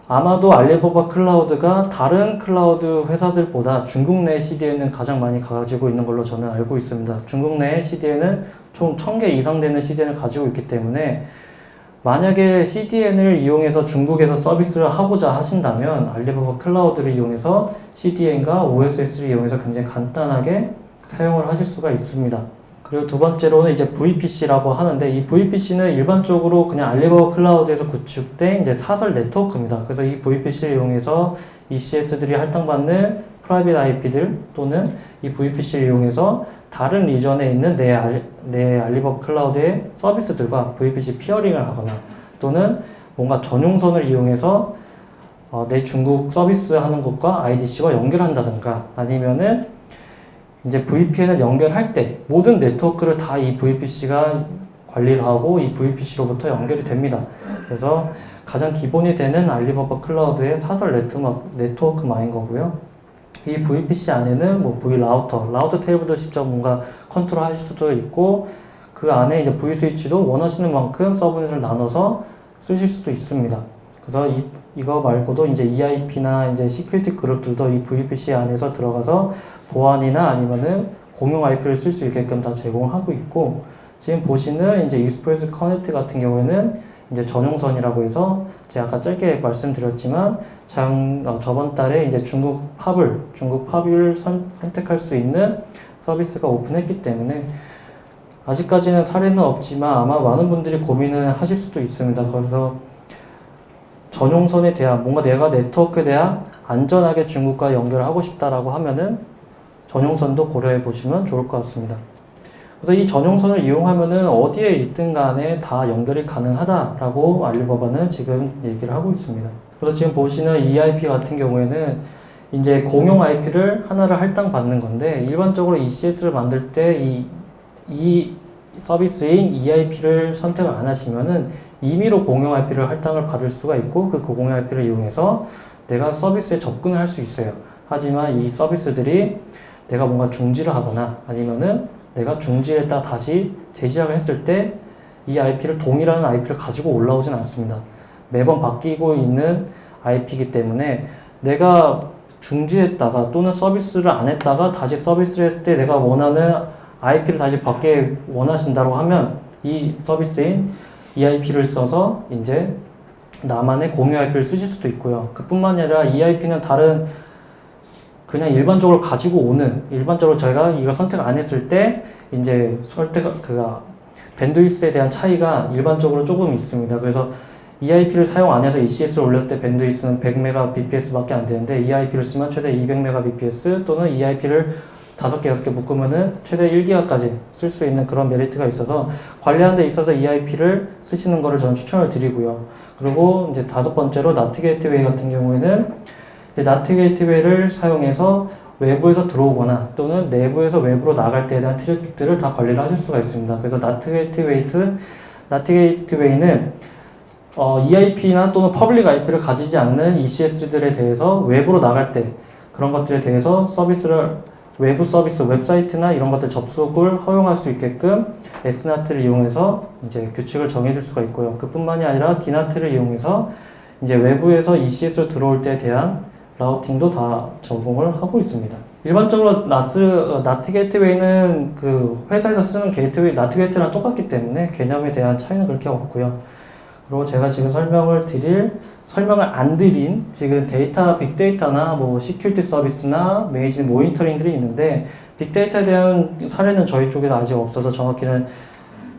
아마도 알리바바 클라우드가 다른 클라우드 회사들보다 중국 내 CDN은 가장 많이 가지고 있는 걸로 저는 알고 있습니다. 중국 내 CDN은 총 1000개 이상 되는 CDN을 가지고 있기 때문에, 만약에 CDN을 이용해서 중국에서 서비스를 하고자 하신다면 알리바바 클라우드를 이용해서 CDN과 OSS를 이용해서 굉장히 간단하게 사용을 하실 수가 있습니다. 그리고 두 번째로는 이제 VPC라고 하는데, 이 VPC는 일반적으로 그냥 알리바바 클라우드에서 구축된 이제 사설 네트워크입니다. 그래서 이 VPC를 이용해서 ECS들이 할당받는 프라이빗 IP들 또는 이 VPC를 이용해서 다른 리전에 있는 내 알리바바 클라우드의 서비스들과 VPC 피어링을 하거나, 또는 뭔가 전용선을 이용해서 내 중국 서비스 하는 것과 IDC와 연결한다든가, 아니면은 이제 VPN을 연결할 때 모든 네트워크를 다 이 VPC가 관리를 하고 이 VPC로부터 연결이 됩니다. 그래서 가장 기본이 되는 알리바바 클라우드의 사설 네트워크망인 거고요. 이 VPC 안에는 라우터 테이블도 직접 뭔가 컨트롤 하실 수도 있고, 그 안에 이제 V스위치도 원하시는 만큼 서브넷을 나눠서 쓰실 수도 있습니다. 그래서 이거 말고도 이제 EIP나 이제 시큐리티 그룹들도 이 VPC 안에서 들어가서 보안이나 아니면은 공용 IP를 쓸 수 있게끔 다 제공하고 있고, 지금 보시는 이제 익스프레스 커넥트 같은 경우에는 이제 전용선이라고 해서 제가 아까 짧게 말씀드렸지만 저번 달에 이제 중국 팝을 선택할 수 있는 서비스가 오픈했기 때문에, 아직까지는 사례는 없지만 아마 많은 분들이 고민을 하실 수도 있습니다. 그래서 전용선에 대한, 뭔가 내가 네트워크에 대한 안전하게 중국과 연결하고 싶다라고 하면은 전용선도 고려해 보시면 좋을 것 같습니다. 그래서 이 전용선을 이용하면은 어디에 있든 간에 다 연결이 가능하다라고 알리바바는 지금 얘기를 하고 있습니다. 그래서 지금 보시는 EIP 같은 경우에는 이제 공용 IP를 하나를 할당받는 건데, 일반적으로 ECS를 만들 때 이 서비스인 EIP를 선택을 안 하시면은 임의로 공용 IP를 할당을 받을 수가 있고, 그 공용 IP를 이용해서 내가 서비스에 접근을 할 수 있어요. 하지만 이 서비스들이 내가 뭔가 중지를 하거나 아니면은 내가 중지했다 다시 재시작을 했을 때 이 IP를 동일한 IP를 가지고 올라오진 않습니다. 매번 바뀌고 있는 IP이기 때문에 내가 중지했다가 또는 서비스를 안 했다가 다시 서비스를 했을 때 내가 원하는 IP를 다시 받게 원하신다고 하면 이 서비스인 EIP를 써서 이제 나만의 공유 IP를 쓰실 수도 있고요. 그뿐만 아니라 EIP는 다른 그냥 일반적으로 가지고 오는 일반적으로 저희가 이거 선택 안 했을 때 이제 밴드위스에 대한 차이가 일반적으로 조금 있습니다. 그래서 EIP를 사용 안 해서 ECS를 올렸을 때 밴드위스는 100Mbps밖에 안 되는데 EIP를 쓰면 최대 200Mbps 또는 EIP를 5개, 6개 묶으면은 최대 1기가까지 쓸 수 있는 그런 메리트가 있어서 관리하는 데 있어서 EIP를 쓰시는 거를 저는 추천을 드리고요. 그리고 이제 5번째로 나트 게이트웨이 같은 경우에는 나트 게이트웨이를 사용해서 외부에서 들어오거나 또는 내부에서 외부로 나갈 때에 대한 트래픽들을 다 관리를 하실 수가 있습니다. 그래서 나트 게이트웨이는 EIP나 또는 퍼블릭 IP를 가지지 않는 ECS들에 대해서 외부로 나갈 때 그런 것들에 대해서 외부 서비스, 웹사이트나 이런 것들 접속을 허용할 수 있게끔 SNAT를 이용해서 이제 규칙을 정해줄 수가 있고요. 그뿐만이 아니라 DNAT를 이용해서 이제 외부에서 ECS로 들어올 때에 대한 라우팅도 다 적용을 하고 있습니다. 일반적으로 나트 게이트웨이는 그 회사에서 쓰는 게이트웨이, 나트 게이트랑 똑같기 때문에 개념에 대한 차이는 그렇게 없고요. 그리고 제가 지금 설명을 안 드린 지금 빅데이터나 뭐 시큐리티 서비스나 매니지 모니터링들이 있는데 빅데이터에 대한 사례는 저희 쪽에서 아직 없어서 정확히는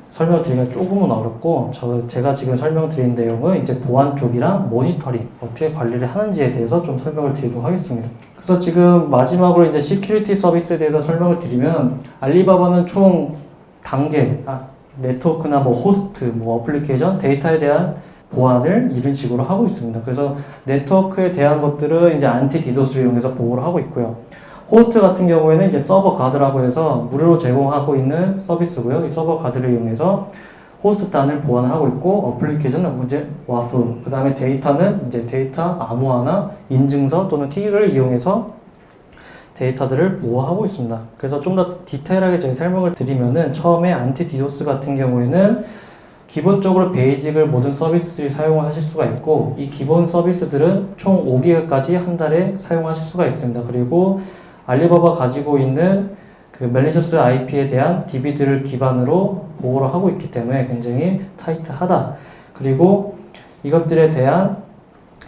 설명을 드리기가 조금은 어렵고 제가 지금 설명드린 내용은 이제 보안 쪽이랑 모니터링 어떻게 관리를 하는지에 대해서 좀 설명을 드리도록 하겠습니다. 그래서 지금 마지막으로 이제 시큐리티 서비스에 대해서 설명을 드리면 알리바바는 총 단계 네트워크나 뭐 호스트, 뭐 어플리케이션, 데이터에 대한 보안을 이런 식으로 하고 있습니다. 그래서 네트워크에 대한 것들은 이제 안티 디도스를 이용해서 보호를 하고 있고요. 호스트 같은 경우에는 이제 서버 가드라고 해서 무료로 제공하고 있는 서비스고요. 이 서버 가드를 이용해서 호스트 단을 보안을 하고 있고, 어플리케이션은 이제 와프, 그 다음에 데이터는 이제 데이터 암호화나 인증서 또는 키를 이용해서 데이터들을 보호하고 있습니다. 그래서 좀 더 디테일하게 제가 설명을 드리면은 처음에 안티 디도스 같은 경우에는 기본적으로 베이직을 모든 서비스들이 사용을 하실 수가 있고 이 기본 서비스들은 총 5기가까지 한 달에 사용하실 수가 있습니다. 그리고 알리바바 가지고 있는 그 멜리셔스 IP에 대한 DB들을 기반으로 보호를 하고 있기 때문에 굉장히 타이트하다. 그리고 이것들에 대한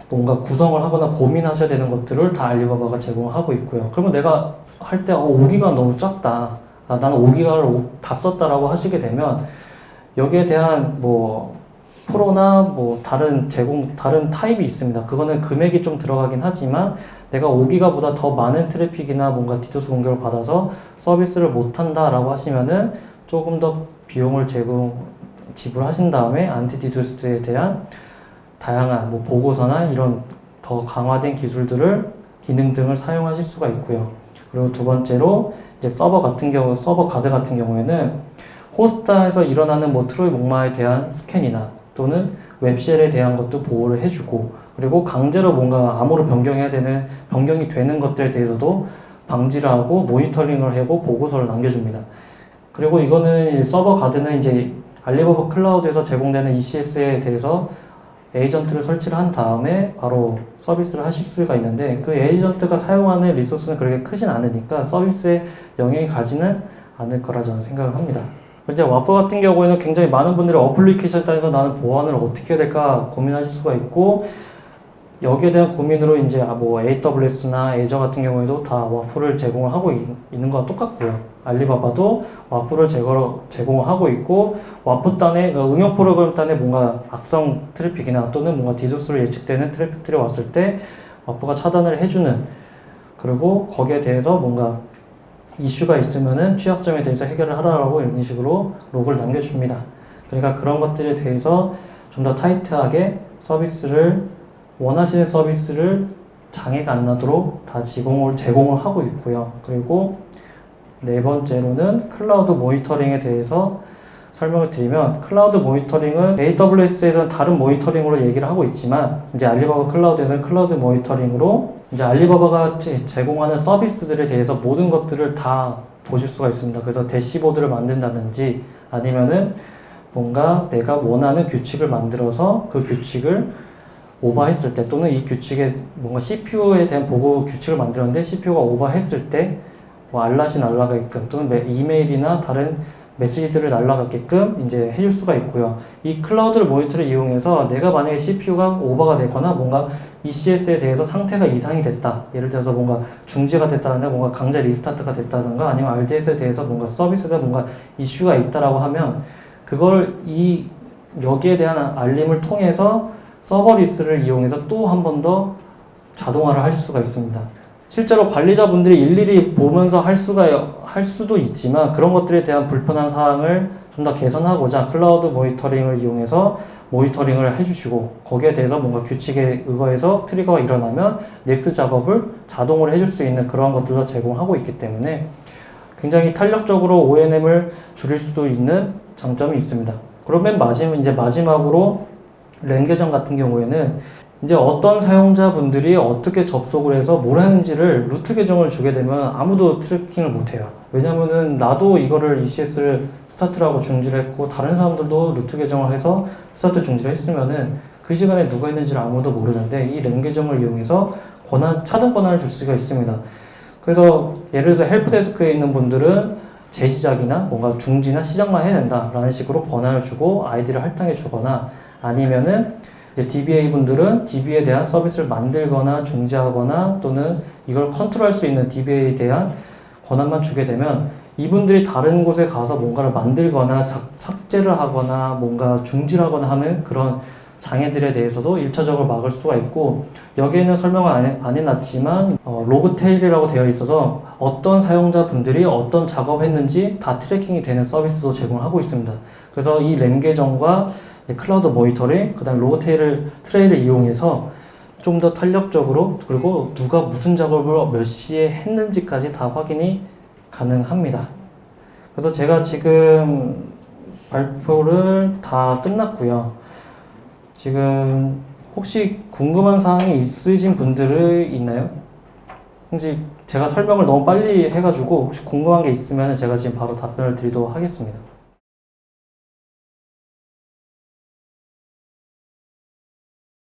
뭔가 구성을 하거나 고민하셔야 되는 것들을 다 알리바바가 제공하고 있고요. 그러면 내가 할 때 5기가 너무 작다. 나는 5기가를 다 썼다라고 하시게 되면 여기에 대한 뭐 프로나 뭐 다른 타입이 있습니다. 그거는 금액이 좀 들어가긴 하지만 내가 5기가보다 더 많은 트래픽이나 뭔가 디도스 공격을 받아서 서비스를 못한다라고 하시면은 조금 더 비용을 지불하신 다음에 안티 디도스에 대한 다양한 뭐 보고서나 이런 더 강화된 기능 등을 사용하실 수가 있고요. 그리고 두 번째로 이제 서버 가드 같은 경우에는 호스트에서 일어나는 뭐 트로이 목마에 대한 스캔이나 또는 웹쉘에 대한 것도 보호를 해주고, 그리고 강제로 뭔가 암호로 변경이 되는 것들에 대해서도 방지를 하고 모니터링을 하고 보고서를 남겨줍니다. 그리고 이거는 서버 가드는 이제 알리바바 클라우드에서 제공되는 ECS에 대해서 에이전트를 설치를 한 다음에 바로 서비스를 하실 수가 있는데 그 에이전트가 사용하는 리소스는 그렇게 크진 않으니까 서비스에 영향이 가지는 않을 거라 저는 생각을 합니다. 이제 와프 같은 경우에는 굉장히 많은 분들이 어플리케이션 단에서 나는 보안을 어떻게 해야 될까 고민하실 수가 있고, 여기에 대한 고민으로 이제 뭐 AWS나 애저 같은 경우에도 다 와프를 제공을 하고 있는 거와 똑같고요. 알리바바도 와프를 제공을 하고 있고, 와프 단에 응용 프로그램 단에 뭔가 악성 트래픽이나 또는 뭔가 디도스로 예측되는 트래픽들이 왔을 때 와프가 차단을 해주는, 그리고 거기에 대해서 뭔가 이슈가 있으면은 취약점에 대해서 해결을 하라고 이런 식으로 로그를 남겨줍니다. 그러니까 그런 것들에 대해서 좀 더 타이트하게 원하시는 서비스를 장애가 안 나도록 다 제공을 하고 있고요. 그리고 네 번째로는 클라우드 모니터링에 대해서 설명을 드리면, 클라우드 모니터링은 AWS에서는 다른 모니터링으로 얘기를 하고 있지만 이제 알리바바 클라우드에서는 클라우드 모니터링으로 이제 알리바바가 제공하는 서비스들에 대해서 모든 것들을 다 보실 수가 있습니다. 그래서 대시보드를 만든다든지 아니면은 뭔가 내가 원하는 규칙을 만들어서 그 규칙을 오버했을 때, 또는 이 규칙에 뭔가 CPU에 대한 보고 규칙을 만들었는데 CPU가 오버했을 때 뭐 알람이 날아가게끔, 또는 이메일이나 다른 메시지들을 날아가게끔 이제 해줄 수가 있고요. 이 클라우드 모니터를 이용해서 내가 만약에 CPU가 오버가 되거나 뭔가 ECS에 대해서 상태가 이상이 됐다. 예를 들어서 뭔가 중지가 됐다든가 뭔가 강제 리스타트가 됐다든가 아니면 RDS에 대해서 뭔가 서비스에 뭔가 이슈가 있다라고 하면 그걸 여기에 대한 알림을 통해서 서버리스를 이용해서 또 한 번 더 자동화를 하실 수가 있습니다. 실제로 관리자분들이 일일이 보면서 할 수도 있지만 그런 것들에 대한 불편한 사항을 좀 더 개선하고자 클라우드 모니터링을 이용해서 모니터링을 해주시고 거기에 대해서 뭔가 규칙에 의거해서 트리거가 일어나면 넥스트 작업을 자동으로 해줄 수 있는 그런 것들도 제공하고 있기 때문에 굉장히 탄력적으로 ONM을 줄일 수도 있는 장점이 있습니다. 그러면 마지막으로 램 계정 같은 경우에는 이제 어떤 사용자분들이 어떻게 접속을 해서 뭘 하는지를 루트 계정을 주게 되면 아무도 트래킹을 못해요. 왜냐면은 나도 이거를 ECS를 스타트라고 중지를 했고 다른 사람들도 루트 계정을 해서 스타트 중지를 했으면은 그 시간에 누가 했는지를 아무도 모르는데 이 램 계정을 이용해서 차등 권한을 줄 수가 있습니다. 그래서 예를 들어서 헬프데스크에 있는 분들은 재시작이나 뭔가 중지나 시작만 해야 된다라는 식으로 권한을 주고 아이디를 할당해 주거나 아니면은 이제 DBA 분들은 DB에 대한 서비스를 만들거나 중지하거나 또는 이걸 컨트롤할 수 있는 DBA에 대한 권한만 주게 되면 이분들이 다른 곳에 가서 뭔가를 만들거나 삭제를 하거나 뭔가 중지를 하거나 하는 그런 장애들에 대해서도 1차적으로 막을 수가 있고 여기에는 설명을 안 해놨지만 로그 테일이라고 되어 있어서 어떤 사용자분들이 어떤 작업했는지 다 트래킹이 되는 서비스도 제공하고 있습니다. 그래서 이 램 계정과 클라우드 모니터링, 그 다음 로그 트레이를 이용해서 좀 더 탄력적으로 그리고 누가 무슨 작업을 몇 시에 했는지까지 다 확인이 가능합니다. 그래서 제가 지금 발표를 다 끝났고요. 지금 혹시 궁금한 사항이 있으신 분들이 있나요? 혹시 제가 설명을 너무 빨리 해가지고 혹시 궁금한 게 있으면 제가 지금 바로 답변을 드리도록 하겠습니다.